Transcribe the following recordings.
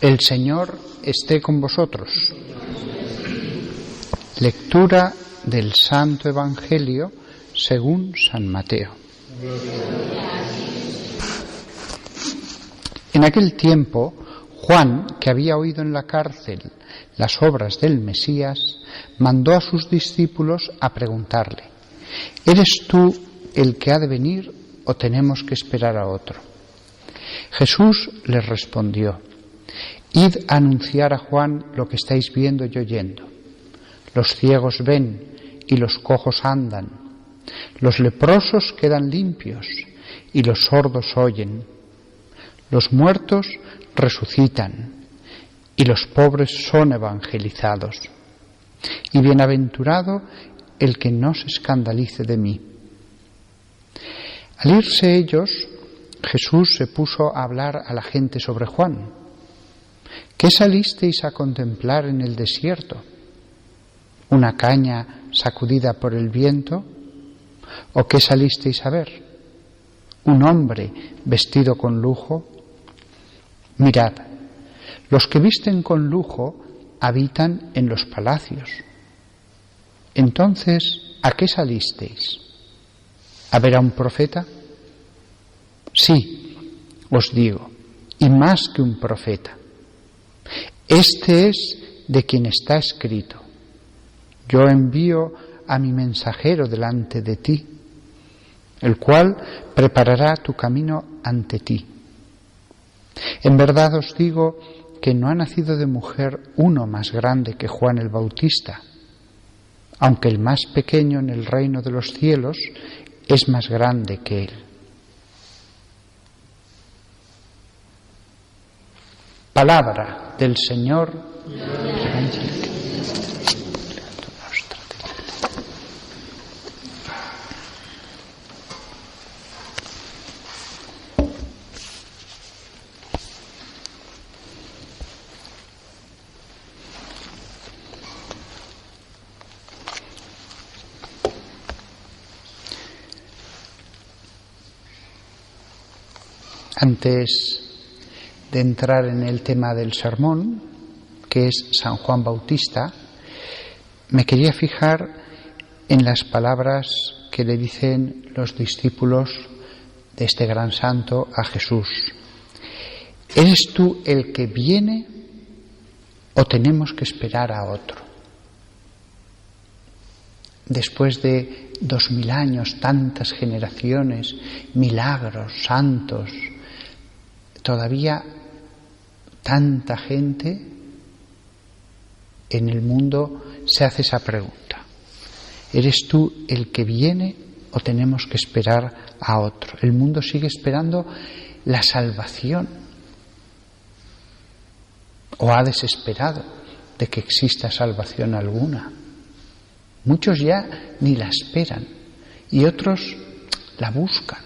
El Señor esté con vosotros. Lectura del Santo Evangelio según San Mateo. En aquel tiempo, Juan, que había oído en la cárcel las obras del Mesías, mandó a sus discípulos a preguntarle: ¿eres tú el que ha de venir o tenemos que esperar a otro? Jesús les respondió: id a anunciar a Juan lo que estáis viendo y oyendo. Los ciegos ven y los cojos andan, los leprosos quedan limpios y los sordos oyen, los muertos resucitan y los pobres son evangelizados. Y bienaventurado el que no se escandalice de mí. Al irse ellos, Jesús se puso a hablar a la gente sobre Juan. ¿Qué salisteis a contemplar en el desierto? ¿Una caña sacudida por el viento? ¿O qué salisteis a ver? ¿Un hombre vestido con lujo? Mirad, los que visten con lujo habitan en los palacios. Entonces, ¿a qué salisteis? ¿A ver a un profeta? Sí, os digo, y más que un profeta. Este es de quien está escrito: yo envío a mi mensajero delante de ti, el cual preparará tu camino ante ti. En verdad os digo que no ha nacido de mujer uno más grande que Juan el Bautista, aunque el más pequeño en el reino de los cielos es más grande que él. Palabra del Señor. Antes de entrar en el tema del sermón, que es San Juan Bautista, me quería fijar en las palabras que le dicen los discípulos de este gran santo a Jesús. ¿Eres tú el que viene o tenemos que esperar a otro? Después de 2000 años, tantas generaciones, milagros, santos, todavía tanta gente en el mundo se hace esa pregunta: ¿eres tú el que viene o tenemos que esperar a otro? El mundo sigue esperando la salvación, o ha desesperado de que exista salvación alguna. Muchos ya ni la esperan y otros la buscan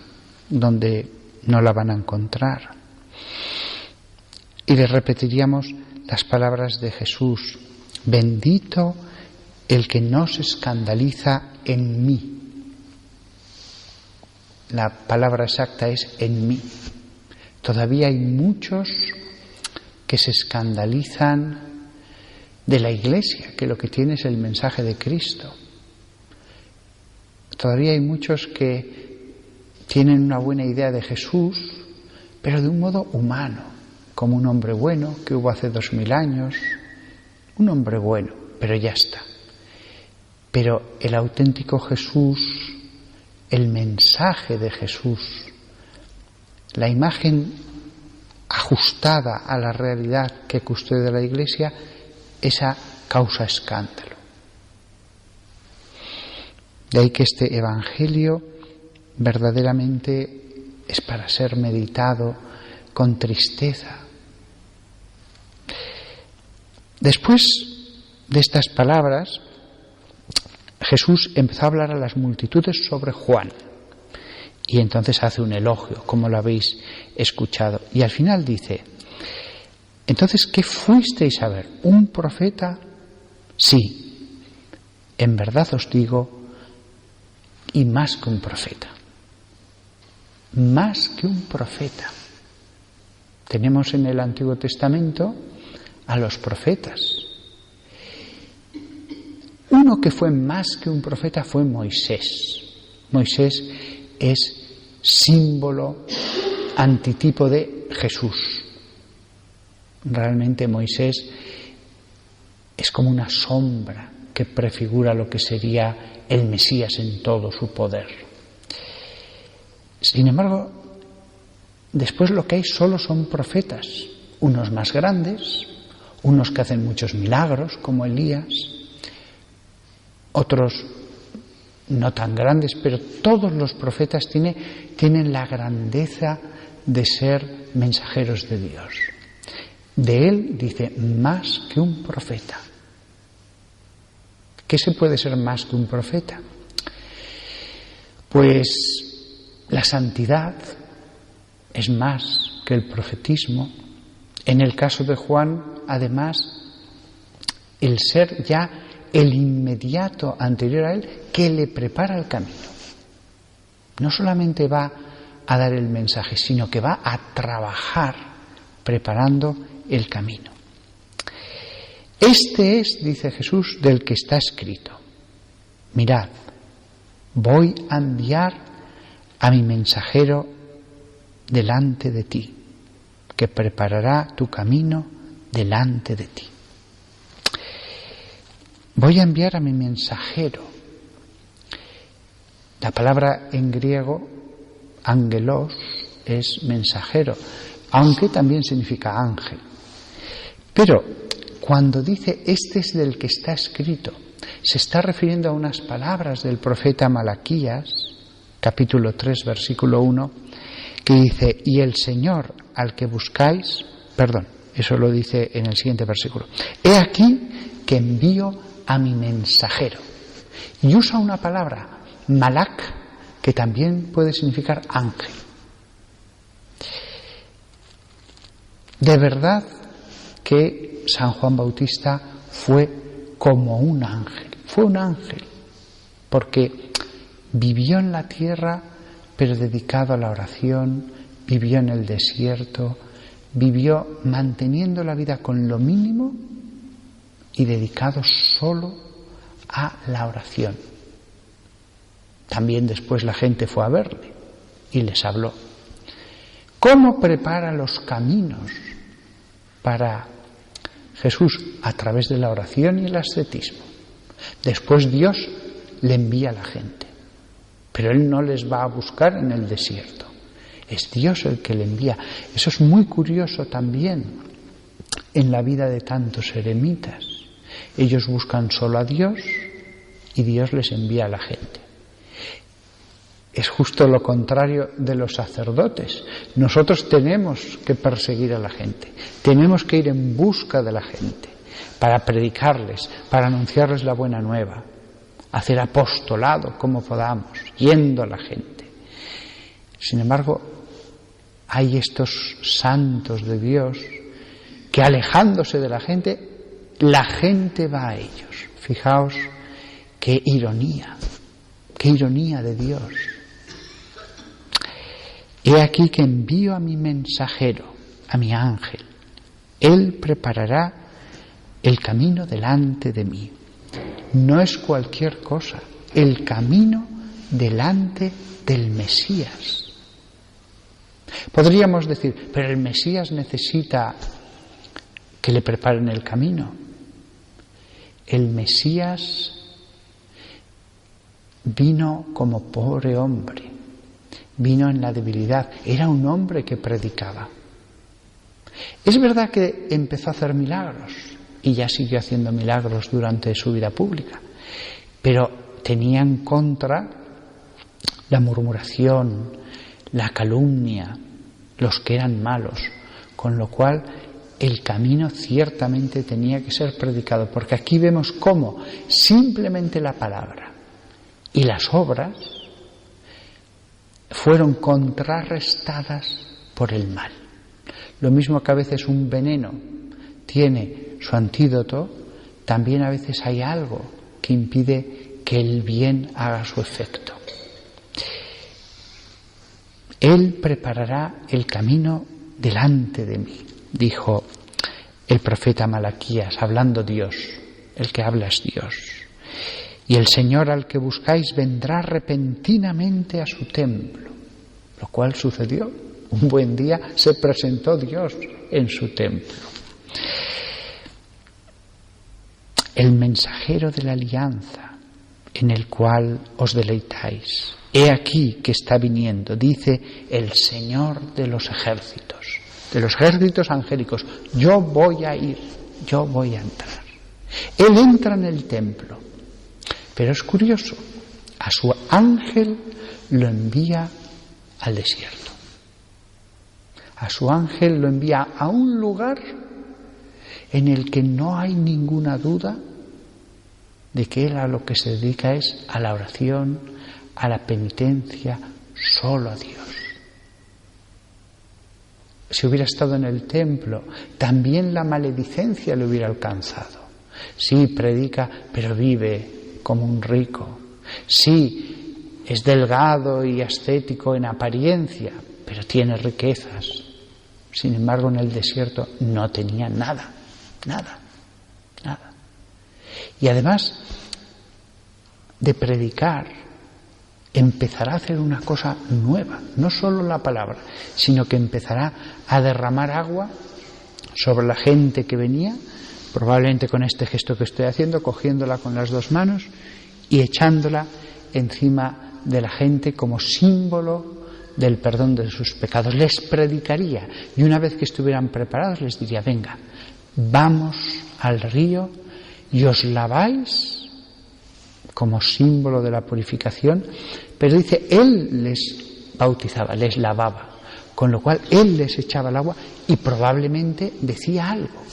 donde no la van a encontrar. Y le repetiríamos las palabras de Jesús: bendito el que no se escandaliza en mí. La palabra exacta es en mí. Todavía hay muchos que se escandalizan de la Iglesia, que lo que tiene es el mensaje de Cristo. Todavía hay muchos que tienen una buena idea de Jesús, pero de un modo humano, como un hombre bueno que hubo hace 2000 años, un hombre bueno, pero ya está. Pero el auténtico Jesús, el mensaje de Jesús, la imagen ajustada a la realidad que custodia la Iglesia, esa causa escándalo. De ahí que este Evangelio verdaderamente es para ser meditado con tristeza. Después de estas palabras, Jesús empezó a hablar a las multitudes sobre Juan. Y entonces hace un elogio, como lo habéis escuchado. Y al final dice: entonces, ¿qué fuisteis a ver? ¿Un profeta? Sí, en verdad os digo, y más que un profeta. Más que un profeta. Tenemos en el Antiguo Testamento a los profetas. Uno que fue más que un profeta fue Moisés. Moisés es símbolo, antitipo de Jesús. Realmente Moisés es como una sombra que prefigura lo que sería el Mesías en todo su poder. Sin embargo, después lo que hay solo son profetas, unos más grandes, unos que hacen muchos milagros, como Elías, otros no tan grandes, pero todos los profetas tienen la grandeza de ser mensajeros de Dios. De él dice, más que un profeta. ¿Qué se puede ser más que un profeta? Pues la santidad es más que el profetismo. En el caso de Juan, además, el ser ya el inmediato anterior a él que le prepara el camino. No solamente va a dar el mensaje, sino que va a trabajar preparando el camino. Este es, dice Jesús, del que está escrito: mirad, voy a enviar a mi mensajero delante de ti, que preparará tu camino delante de ti. Voy a enviar a mi mensajero. La palabra en griego, angelos, es mensajero, aunque también significa ángel. Pero cuando dice este es del que está escrito, se está refiriendo a unas palabras del profeta Malaquías, capítulo 3, versículo 1, que dice, y el Señor al que buscáis, eso lo dice en el siguiente versículo, he aquí que envío a mi mensajero. Y usa una palabra, malak, que también puede significar ángel. De verdad que San Juan Bautista fue como un ángel, porque vivió en la tierra, pero dedicado a la oración, vivió en el desierto, vivió manteniendo la vida con lo mínimo y dedicado solo a la oración. También después la gente fue a verle y les habló. ¿Cómo prepara los caminos para Jesús? A través de la oración y el ascetismo. Después Dios le envía a la gente, pero Él no les va a buscar en el desierto. Es Dios el que le envía. Eso es muy curioso también en la vida de tantos eremitas. Ellos buscan solo a Dios y Dios les envía a la gente. Es justo lo contrario de los sacerdotes. Nosotros tenemos que perseguir a la gente, tenemos que ir en busca de la gente para predicarles, para anunciarles la buena nueva, hacer apostolado como podamos, yendo a la gente. Sin embargo, hay estos santos de Dios que, alejándose de la gente va a ellos. Fijaos qué ironía de Dios. He aquí que envío a mi mensajero, a mi ángel. Él preparará el camino delante de mí. No es cualquier cosa, el camino delante del Mesías. Podríamos decir, pero el Mesías necesita que le preparen el camino. El Mesías vino como pobre hombre, vino en la debilidad, era un hombre que predicaba. Es verdad que empezó a hacer milagros y ya siguió haciendo milagros durante su vida pública, pero tenía en contra la murmuración, la calumnia, los que eran malos, con lo cual el camino ciertamente tenía que ser predicado, porque aquí vemos cómo simplemente la palabra y las obras fueron contrarrestadas por el mal. Lo mismo que a veces un veneno tiene su antídoto, también a veces hay algo que impide que el bien haga su efecto. Él preparará el camino delante de mí, dijo el profeta Malaquías, hablando Dios, el que habla es Dios. Y el Señor al que buscáis vendrá repentinamente a su templo, lo cual sucedió. Un buen día se presentó Dios en su templo. El mensajero de la alianza en el cual os deleitáis. He aquí que está viniendo, dice el Señor de los ejércitos angélicos. Yo voy a ir, yo voy a entrar. Él entra en el templo, pero es curioso, a su ángel lo envía al desierto. A su ángel lo envía a un lugar en el que no hay ninguna duda de que él a lo que se dedica es a la oración, a la penitencia, solo a Dios. Si hubiera estado en el templo, también la maledicencia le hubiera alcanzado. Sí, predica, pero vive como un rico. Sí, es delgado y ascético en apariencia, pero tiene riquezas. Sin embargo, en el desierto no tenía nada. Y además de predicar, empezará a hacer una cosa nueva, no solo la palabra, sino que empezará a derramar agua sobre la gente que venía, probablemente con este gesto que estoy haciendo, cogiéndola con las dos manos y echándola encima de la gente como símbolo del perdón de sus pecados. Les predicaría y una vez que estuvieran preparados les diría: venga, vamos al río y os laváis, como símbolo de la purificación. Pero dice, él les bautizaba, les lavaba, con lo cual él les echaba el agua y probablemente decía algo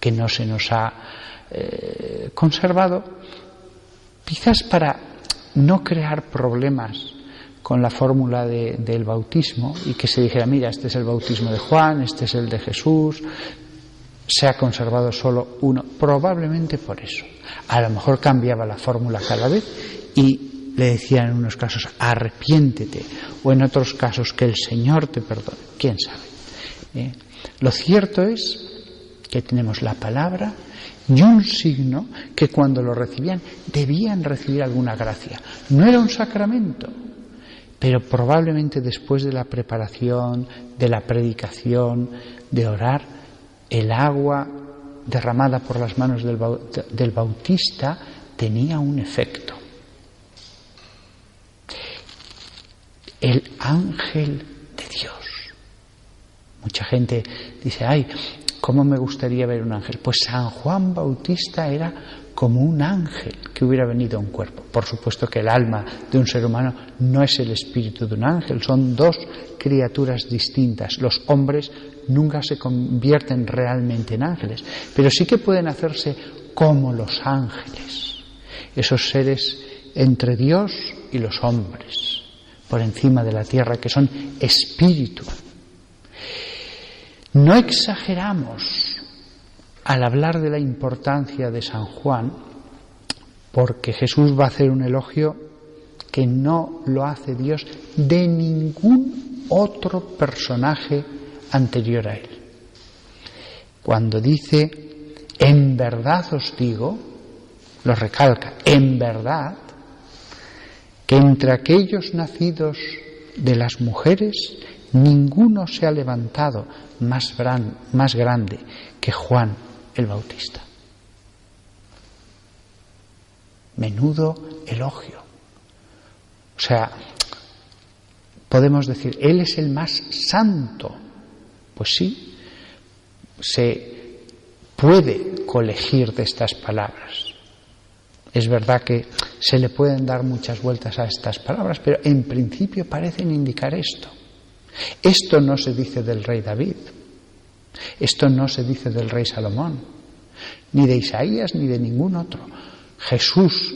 que no se nos ha conservado, quizás para no crear problemas con la fórmula del bautismo y que se dijera: mira, este es el bautismo de Juan, este es el de Jesús. Se ha conservado solo uno, probablemente por eso. A lo mejor cambiaba la fórmula cada vez y le decía en unos casos: arrepiéntete, o en otros casos: que el Señor te perdone. ¿Quién sabe? Lo cierto es que tenemos la palabra y un signo que cuando lo recibían debían recibir alguna gracia. No era un sacramento, pero probablemente después de la preparación, de la predicación, de orar, el agua derramada por las manos del bautista tenía un efecto. El ángel de Dios. Mucha gente dice: ay, ¿cómo me gustaría ver un ángel? Pues San Juan Bautista era como un ángel que hubiera venido a un cuerpo. Por supuesto que el alma de un ser humano no es el espíritu de un ángel, son dos criaturas distintas. Los hombres nunca se convierten realmente en ángeles, pero sí que pueden hacerse como los ángeles, esos seres entre Dios y los hombres, por encima de la tierra, que son espíritu. No exageramos al hablar de la importancia de San Juan, porque Jesús va a hacer un elogio que no lo hace Dios de ningún otro personaje anterior a él. Cuando dice: en verdad os digo, lo recalca, en verdad, que entre aquellos nacidos de las mujeres ninguno se ha levantado más grande que Juan el Bautista. Menudo elogio. O sea, podemos decir, él es el más santo. Pues sí, se puede colegir de estas palabras. Es verdad que se le pueden dar muchas vueltas a estas palabras, pero en principio parecen indicar esto. Esto no se dice del rey David, esto no se dice del rey Salomón, ni de Isaías ni de ningún otro. Jesús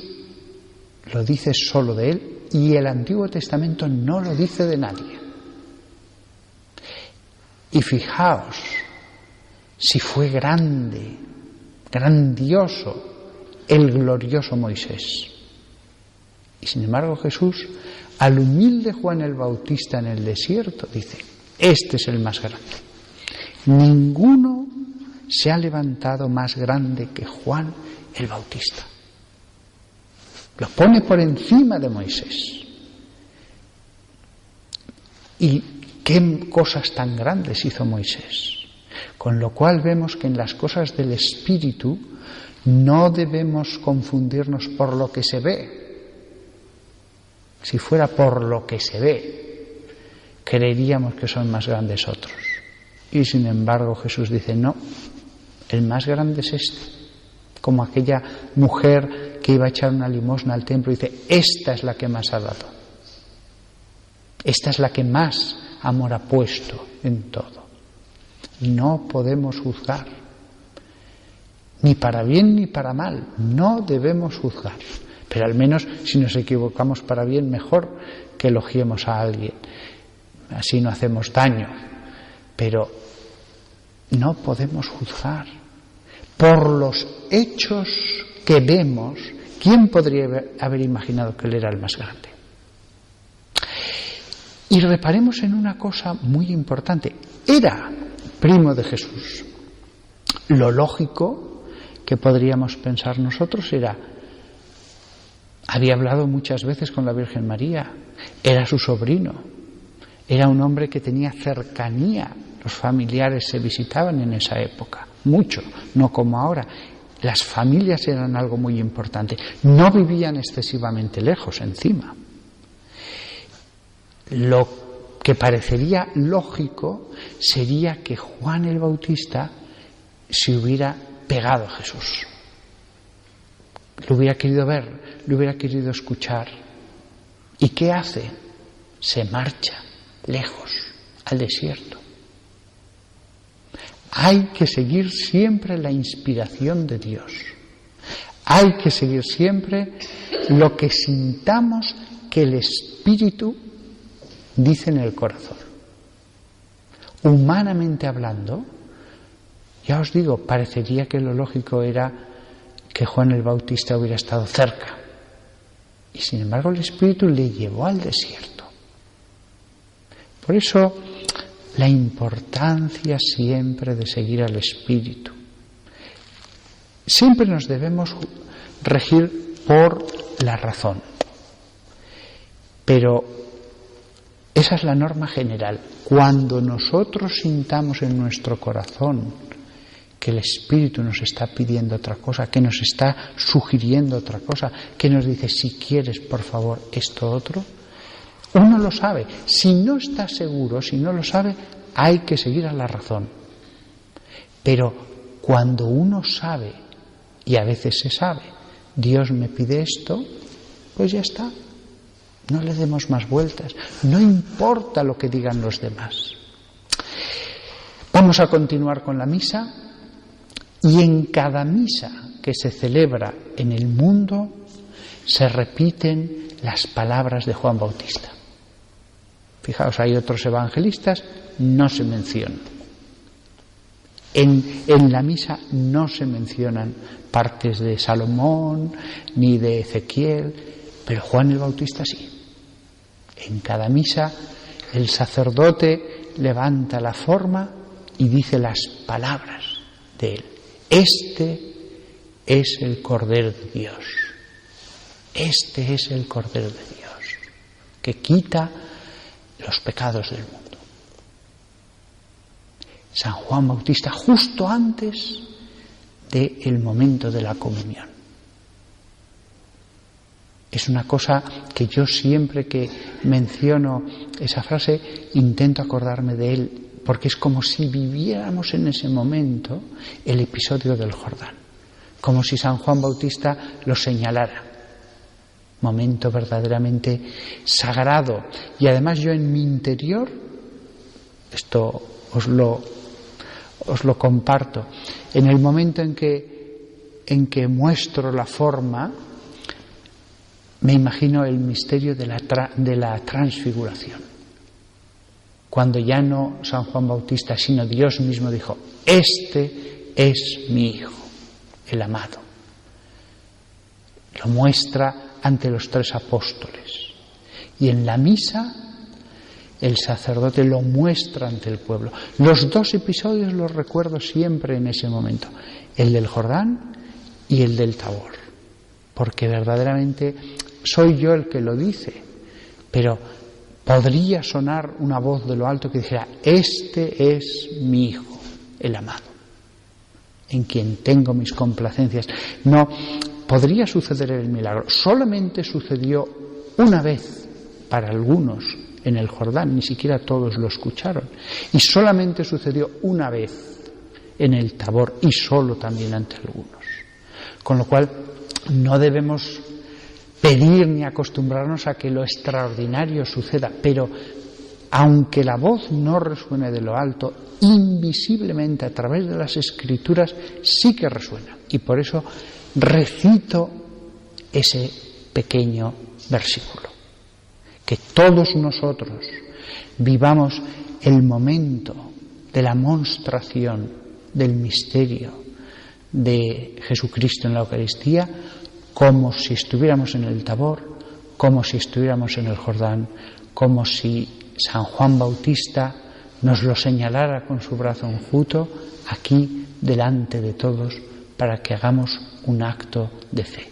lo dice solo de él y el Antiguo Testamento no lo dice de nadie. Y fijaos si fue grande, grandioso el glorioso Moisés. Y sin embargo Jesús al humilde Juan el Bautista en el desierto, dice, este es el más grande. Ninguno se ha levantado más grande que Juan el Bautista. Lo pone por encima de Moisés. Y qué cosas tan grandes hizo Moisés. Con lo cual vemos que en las cosas del Espíritu no debemos confundirnos por lo que se ve. Si fuera por lo que se ve, creeríamos que son más grandes otros. Y sin embargo Jesús dice, no, el más grande es este. Como aquella mujer que iba a echar una limosna al templo y dice, esta es la que más ha dado. Esta es la que más amor ha puesto en todo. No podemos juzgar, ni para bien ni para mal, no debemos juzgar. Pero al menos si nos equivocamos para bien, mejor que elogiemos a alguien. Así no hacemos daño. Pero no podemos juzgar. Por los hechos que vemos, ¿quién podría haber imaginado que él era el más grande? Y reparemos en una cosa muy importante. Era primo de Jesús. Lo lógico que podríamos pensar nosotros era, había hablado muchas veces con la Virgen María, era su sobrino, era un hombre que tenía cercanía, los familiares se visitaban en esa época, mucho, no como ahora. Las familias eran algo muy importante, no vivían excesivamente lejos encima. Lo que parecería lógico sería que Juan el Bautista se hubiera pegado a Jesús. Lo hubiera querido ver, lo hubiera querido escuchar. ¿Y qué hace? Se marcha lejos, al desierto. Hay que seguir siempre la inspiración de Dios. Hay que seguir siempre lo que sintamos que el Espíritu dice en el corazón. Humanamente hablando, ya os digo, parecería que lo lógico era que Juan el Bautista hubiera estado cerca. Y sin embargo el Espíritu le llevó al desierto. Por eso la importancia siempre de seguir al Espíritu. Siempre nos debemos regir por la razón. Pero esa es la norma general. Cuando nosotros sintamos en nuestro corazón que el Espíritu nos está pidiendo otra cosa, que nos está sugiriendo otra cosa, que nos dice, si quieres, por favor, esto otro, uno lo sabe. Si no está seguro, si no lo sabe, hay que seguir a la razón. Pero cuando uno sabe, y a veces se sabe, Dios me pide esto, pues ya está. No le demos más vueltas. No importa lo que digan los demás. Vamos a continuar con la misa. Y en cada misa que se celebra en el mundo se repiten las palabras de Juan Bautista. Fijaos, hay otros evangelistas, no se mencionan. En la misa no se mencionan partes de Salomón ni de Ezequiel, pero Juan el Bautista sí. En cada misa el sacerdote levanta la forma y dice las palabras de él. Este es el Cordero de Dios. Este es el Cordero de Dios, que quita los pecados del mundo. San Juan Bautista, justo antes del momento de la comunión. Es una cosa que yo siempre que menciono esa frase intento acordarme de él, porque es como si viviéramos en ese momento el episodio del Jordán, como si San Juan Bautista lo señalara. Momento verdaderamente sagrado. Y además yo en mi interior, esto os lo comparto, en el momento en que muestro la forma, me imagino el misterio de la transfiguración. Cuando ya no San Juan Bautista, sino Dios mismo dijo, este es mi Hijo, el amado. Lo muestra ante los 3 apóstoles. Y en la misa el sacerdote lo muestra ante el pueblo. Los dos episodios los recuerdo siempre en ese momento, el del Jordán y el del Tabor, porque verdaderamente soy yo el que lo dice, pero podría sonar una voz de lo alto que dijera: este es mi Hijo, el amado, en quien tengo mis complacencias. No, podría suceder el milagro. Solamente sucedió una vez para algunos en el Jordán, ni siquiera todos lo escucharon. Y solamente sucedió una vez en el Tabor, y solo también ante algunos. Con lo cual, no debemos pedir ni acostumbrarnos a que lo extraordinario suceda, pero aunque la voz no resuene de lo alto, invisiblemente a través de las Escrituras sí que resuena. Y por eso recito ese pequeño versículo. Que todos nosotros vivamos el momento de la monstración del misterio de Jesucristo en la Eucaristía como si estuviéramos en el Tabor, como si estuviéramos en el Jordán, como si San Juan Bautista nos lo señalara con su brazo enjuto aquí delante de todos para que hagamos un acto de fe.